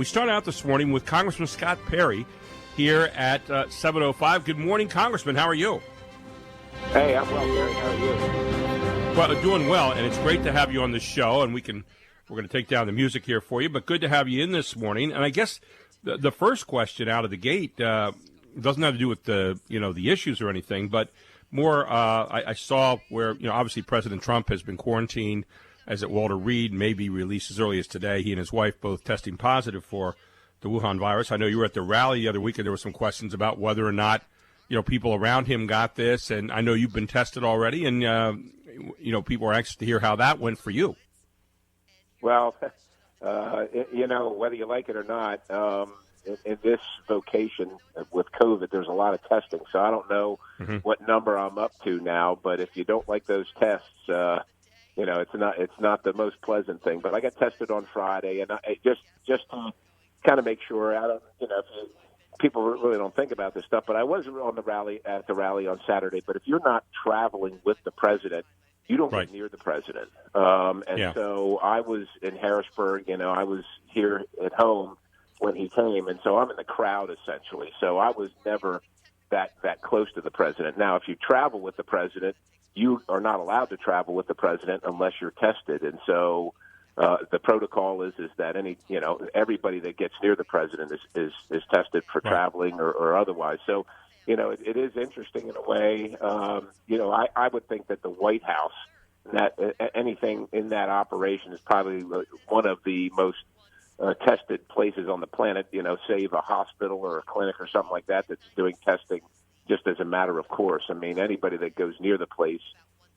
We start out this morning with Congressman Scott Perry here at 7:05. Good morning, Congressman. How are you? Hey, I'm well, Gary. How are you? Well, doing well, and it's great to have you on the show. And we're going to take down the music here for you, but good to have you in this morning. And I guess the first question out of the gate doesn't have to do with the issues or anything, but more. I saw where obviously President Trump has been quarantined. As at Walter Reed, may be released as early as today. He and his wife both testing positive for the Wuhan virus. I know you were at the rally the other week, and there were some questions about whether or not people around him got this. And I know you've been tested already, and people are anxious to hear how that went for you. Well, whether you like it or not, in this vocation with COVID, there's a lot of testing. So I don't know what number I'm up to now, but if you don't like those tests, it's not the most pleasant thing. But I got tested on Friday, and I just to kind of make sure. People really don't think about this stuff, but I was on at the rally on Saturday. But if you're not traveling with the president, you don't get near the president. So I was in Harrisburg. I was here at home when he came, and so I'm in the crowd essentially. So I was never that close to the president. Now, if you travel with the president, you are not allowed to travel with the president unless you're tested. And so the protocol is that everybody that gets near the president is tested for traveling or otherwise. So, it is interesting in a way. I would think that the White House, that anything in that operation is probably one of the most tested places on the planet, save a hospital or a clinic or something like that that's doing testing just as a matter of course. I mean, anybody that goes near the place,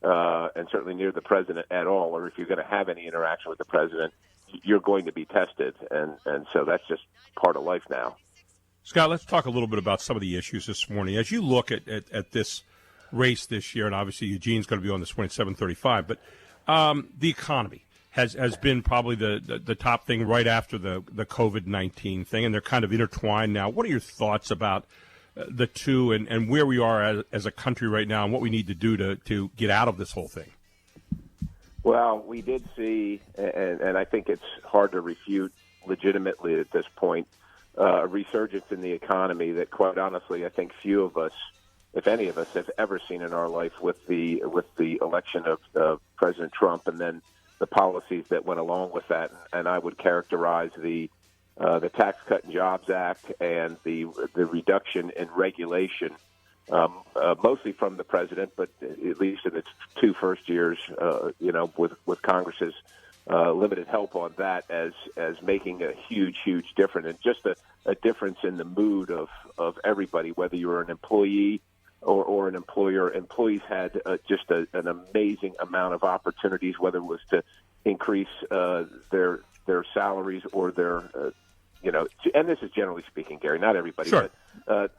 and certainly near the president at all, or if you're going to have any interaction with the president, you're going to be tested. And so that's just part of life now. Scott, let's talk a little bit about some of the issues this morning. As you look at this race this year, and obviously Eugene's going to be on this morning at 7:35, but the economy has been probably the top thing right after the COVID-19 thing, and they're kind of intertwined now. What are your thoughts about the two and where we are as a country right now and what we need to do to get out of this whole thing? Well, we did see, and I think it's hard to refute legitimately at this point, a resurgence in the economy that, quite honestly, I think few of us, if any of us, have ever seen in our life with the election of President Trump and then the policies that went along with that. And I would characterize the Tax Cut and Jobs Act and the reduction in regulation, mostly from the president, but at least in its two first years, with Congress's limited help on that, as making a huge difference, and just a difference in the mood of everybody, whether you're an employee or an employer. Employees had just an amazing amount of opportunities, whether it was to increase their salaries or their and this is generally speaking, Gary, not everybody, sure. But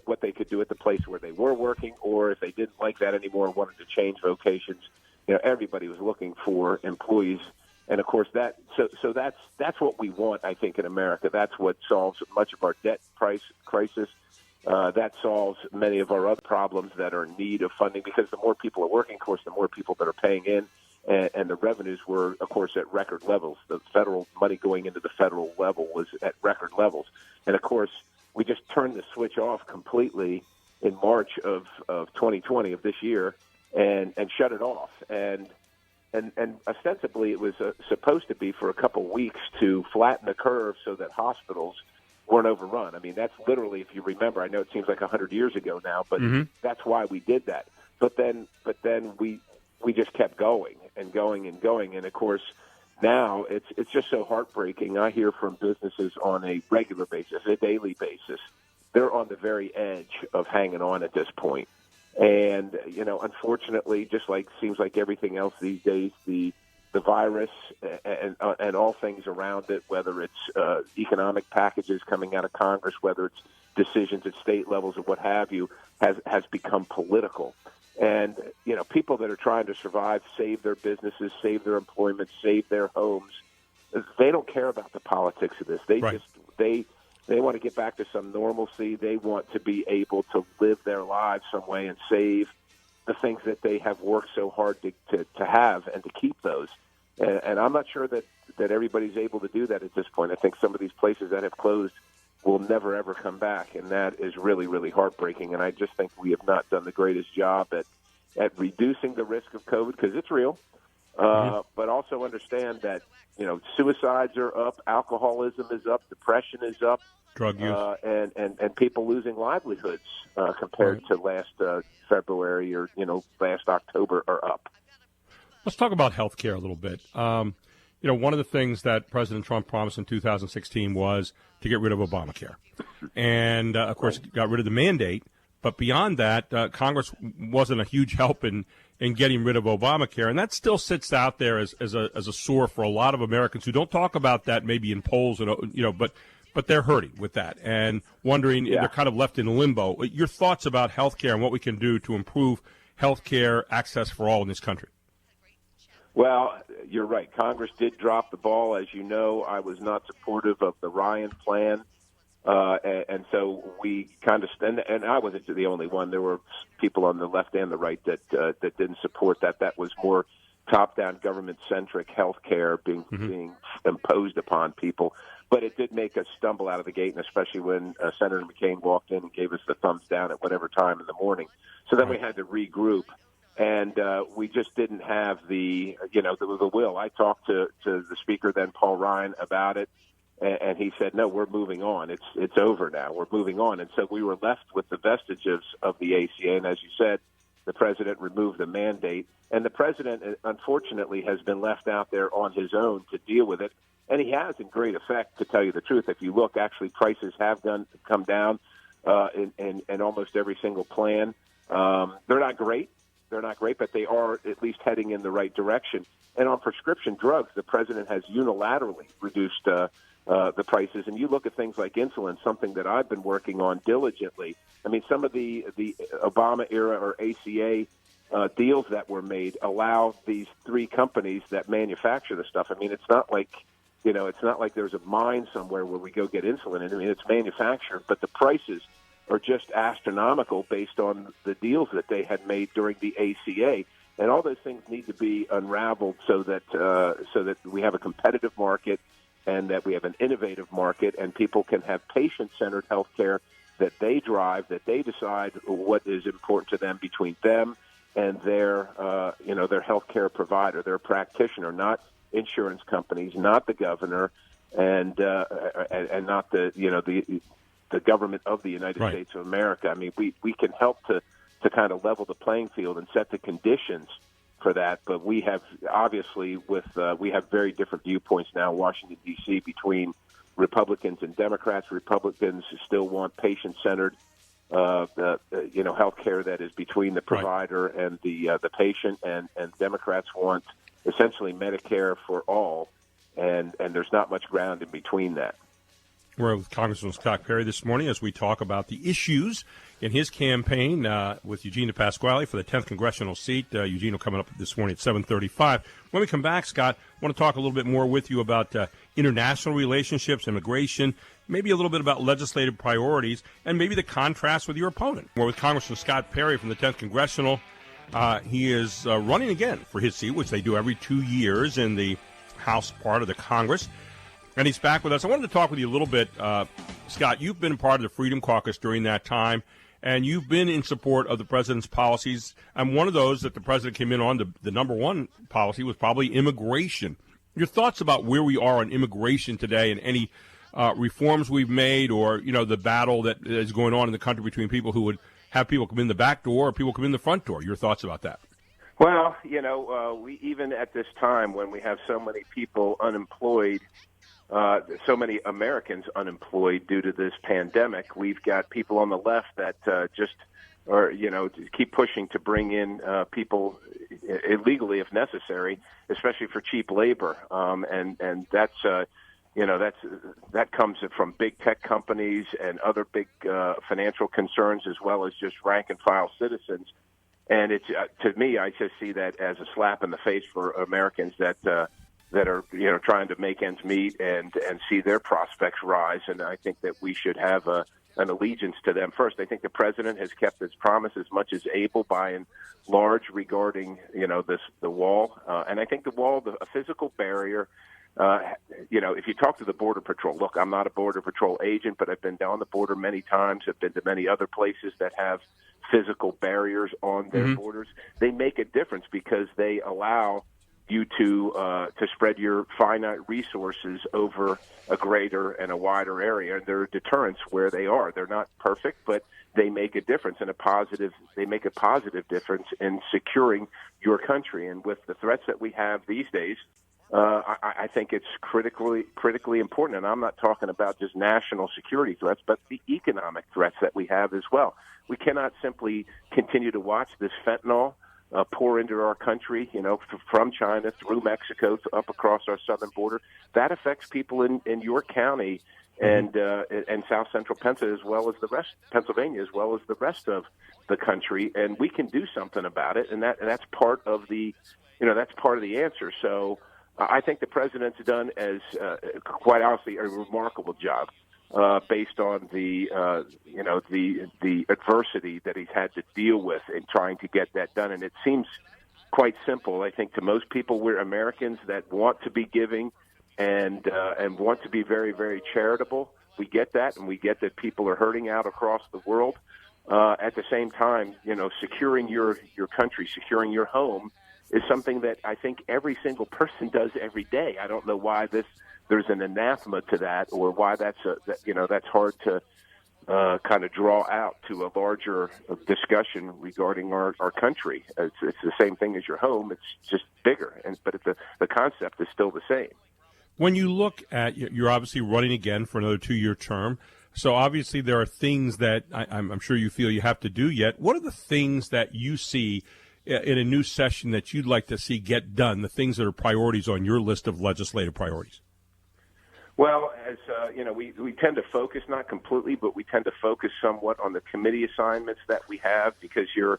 what they could do at the place where they were working, or if they didn't like that anymore and wanted to change vocations, everybody was looking for employees. And of course that's what we want, I think, in America. That's what solves much of our debt crisis. That solves many of our other problems that are in need of funding, because the more people are working, of course, the more people that are paying in. And the revenues were, of course, at record levels. The federal money going into the federal level was at record levels. And, of course, we just turned the switch off completely in March of 2020, of this year, and shut it off. And ostensibly it was supposed to be for a couple weeks to flatten the curve so that hospitals weren't overrun. I mean, that's literally, if you remember, I know it seems like 100 years ago now, but that's why we did that. But then we just kept going and going and going. And, of course, now it's just so heartbreaking. I hear from businesses on a regular basis, a daily basis. They're on the very edge of hanging on at this point. And, unfortunately, just like seems like everything else these days, the virus and all things around it, whether it's economic packages coming out of Congress, whether it's decisions at state levels or what have you, has become political. And, people that are trying to survive, save their businesses, save their employment, save their homes, they don't care about the politics of this. They want to get back to some normalcy. They want to be able to live their lives some way and save the things that they have worked so hard to have and to keep those. And I'm not sure that everybody's able to do that at this point. I think some of these places that have closed will never, ever come back, and that is really, really heartbreaking. And I just think we have not done the greatest job at reducing the risk of COVID, because it's real, but also understand that, suicides are up, alcoholism is up, depression is up, drug use, and people losing livelihoods compared to last February or, last October are up. Let's talk about health care a little bit. One of the things that President Trump promised in 2016 was to get rid of Obamacare. And, of course, got rid of the mandate. But beyond that, Congress wasn't a huge help in getting rid of Obamacare. And that still sits out there as a sore for a lot of Americans who don't talk about that maybe in polls, but they're hurting with that and wondering, they're kind of left in limbo. Your thoughts about health care and what we can do to improve health care access for all in this country? Well, you're right. Congress did drop the ball. As you know, I was not supportive of the Ryan plan. And so we kind of and I wasn't the only one. There were people on the left and the right that didn't support that. That was more top-down, government-centric health care being imposed upon people. But it did make us stumble out of the gate, and especially when Senator McCain walked in and gave us the thumbs down at whatever time in the morning. So then we had to regroup. And we just didn't have the will. I talked to the speaker then, Paul Ryan, about it, and he said, "No, we're moving on. It's over now. We're moving on." And so we were left with the vestiges of the ACA. And as you said, the president removed the mandate, and the president, unfortunately, has been left out there on his own to deal with it. And he has, in great effect, to tell you the truth. If you look, actually, prices have come down in almost every single plan. They're not great. They're not great, but they are at least heading in the right direction. And on prescription drugs, the president has unilaterally reduced the prices. And you look at things like insulin, something that I've been working on diligently. I mean, some of the Obama era or ACA deals that were made allow these three companies that manufacture the stuff. I mean, it's not like there's a mine somewhere where we go get insulin. I mean, it's manufactured, but the prices are just astronomical based on the deals that they had made during the ACA. And all those things need to be unraveled so that we have a competitive market and that we have an innovative market, and people can have patient-centered health care that they drive, that they decide what is important to them between them and their health care provider, their practitioner, not insurance companies, not the governor, and not the government of the United States of America. I mean, we can help to kind of level the playing field and set the conditions for that. But we have obviously we have very different viewpoints now in Washington, D.C. between Republicans and Democrats. Republicans still want patient-centered health care that is between the provider and the patient, and Democrats want essentially Medicare for all, and there's not much ground in between that. We're with Congressman Scott Perry this morning as we talk about the issues in his campaign with Eugene DePasquale for the 10th congressional seat. Eugene will come up this morning at 7:35. When we come back, Scott, I want to talk a little bit more with you about international relationships, immigration, maybe a little bit about legislative priorities, and maybe the contrast with your opponent. We're with Congressman Scott Perry from the 10th Congressional. He is running again for his seat, which they do every 2 years in the House part of the Congress. And he's back with us. I wanted to talk with you a little bit, Scott. You've been a part of the Freedom Caucus during that time, and you've been in support of the president's policies. I'm one of those that the president came in on. The number one policy was probably immigration. Your thoughts about where we are on immigration today and any reforms we've made, or, the battle that is going on in the country between people who would have people come in the back door or people come in the front door. Your thoughts about that? Well, we even at this time when we have so many people unemployed, so many Americans unemployed due to this pandemic, we've got people on the left that keep pushing to bring in people illegally if necessary, especially for cheap labor. And that's that comes from big tech companies and other big financial concerns, as well as just rank and file citizens. And it's to me, I just see that as a slap in the face for Americans that are trying to make ends meet and see their prospects rise. And I think that we should have a an allegiance to them first. I think the president has kept his promise as much as able by and large regarding, the wall. And I think the wall, a physical barrier, if you talk to the Border Patrol, look, I'm not a Border Patrol agent, but I've been down the border many times. I've been to many other places that have physical barriers on their borders. They make a difference because they allow you to spread your finite resources over a greater and a wider area. And they're deterrents where they are. They're not perfect, but they make a difference and they make a positive difference in securing your country. And with the threats that we have these days, I think it's critically important. And I'm not talking about just national security threats, but the economic threats that we have as well. We cannot simply continue to watch this fentanyl pour into our country, from China through Mexico to up across our southern border. That affects people in York County and South Central Pennsylvania, Pennsylvania, as well as the rest of the country. And we can do something about it, and that's part of the answer. So I think the president's done, as quite honestly, a remarkable job. Based on the adversity that he's had to deal with in trying to get that done. And it seems quite simple, I think, to most people. We're Americans that want to be giving and want to be very, very charitable. We get that, and we get that people are hurting out across the world. At the same time, securing your country, securing your home is something that I think every single person does every day. I don't know why there's an anathema to that, or why that's hard to kind of draw out to a larger discussion regarding our country. It's the same thing as your home. It's just bigger, but the concept is still the same. When you look at, you're obviously running again for another 2-year term, so obviously there are things that I'm sure you feel you have to do yet. What are the things that you see in a new session that you'd like to see get done, the things that are priorities on your list of legislative priorities? Well, as we tend to focus, not completely, but we tend to focus somewhat on the committee assignments that we have, because you're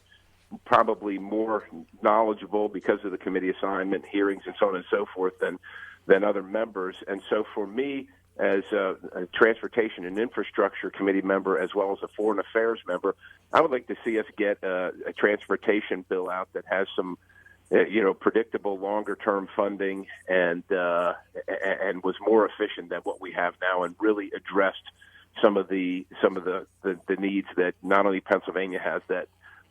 probably more knowledgeable because of the committee assignment, hearings, and so on and so forth than other members. And so for me, as a Transportation and Infrastructure Committee member, as well as a Foreign Affairs member, I would like to see us get a transportation bill out that has some predictable longer-term funding and was more efficient than what we have now, and really addressed some of the needs that not only Pennsylvania has,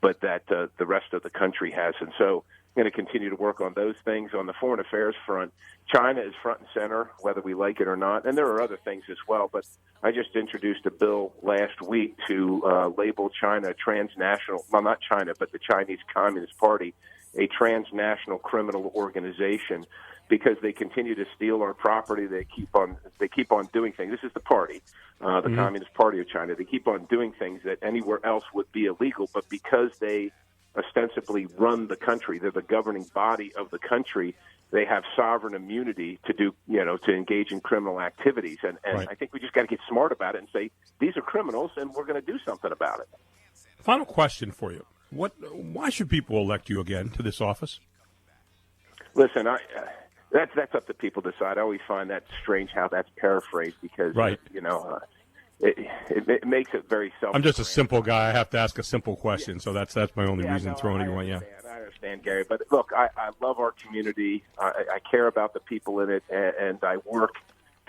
but that the rest of the country has. And so I'm going to continue to work on those things. On the foreign affairs front, China is front and center, whether we like it or not, and there are other things as well. But I just introduced a bill last week to label China transnational, well, not China, but the Chinese Communist Party, a transnational criminal organization, because they continue to steal our property. They keep on doing things. This is the party, the Communist Party of China. They keep on doing things that anywhere else would be illegal, but because they ostensibly run the country, they're the governing body of the country, they have sovereign immunity to do, to engage in criminal activities. And right. I think we just got to get smart about it and say, these are criminals, and we're going to do something about it. Final question for you. Why should people elect you again to this office? Listen, that's up to people to decide. I always find that strange how that's paraphrased, because right. It makes it very self. I'm just a simple guy. I have to ask a simple question, so that's my only reason throwing it away. Yeah, I understand, Gary. But look, I love our community. I care about the people in it, and I work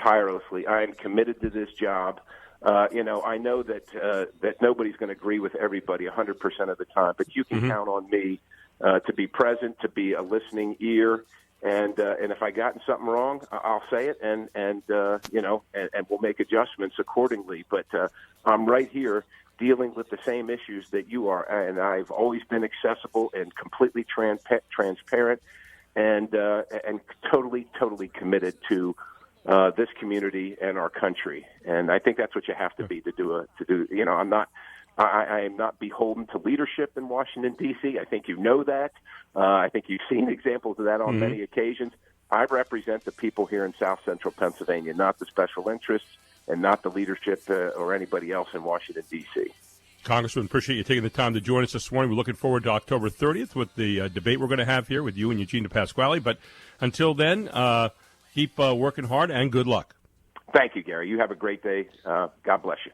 tirelessly. I am committed to this job. I know that nobody's going to agree with everybody 100% of the time, but you can count on me to be present, to be a listening ear, and if I gotten something wrong, I'll say it, and we'll make adjustments accordingly. But I'm right here dealing with the same issues that you are, and I've always been accessible and completely transparent, and totally committed to this community and our country. And I think that's what you have to be to do. I am not beholden to leadership in Washington, D.C. I think you know that. I think you've seen examples of that on many occasions. I represent the people here in South Central Pennsylvania, not the special interests and not the leadership or anybody else in Washington, D.C. Congressman, appreciate you taking the time to join us this morning. We're looking forward to October 30th with the debate we're going to have here with you and Eugene DePasquale. But until then, keep working hard and good luck. Thank you, Gary. You have a great day. God bless you.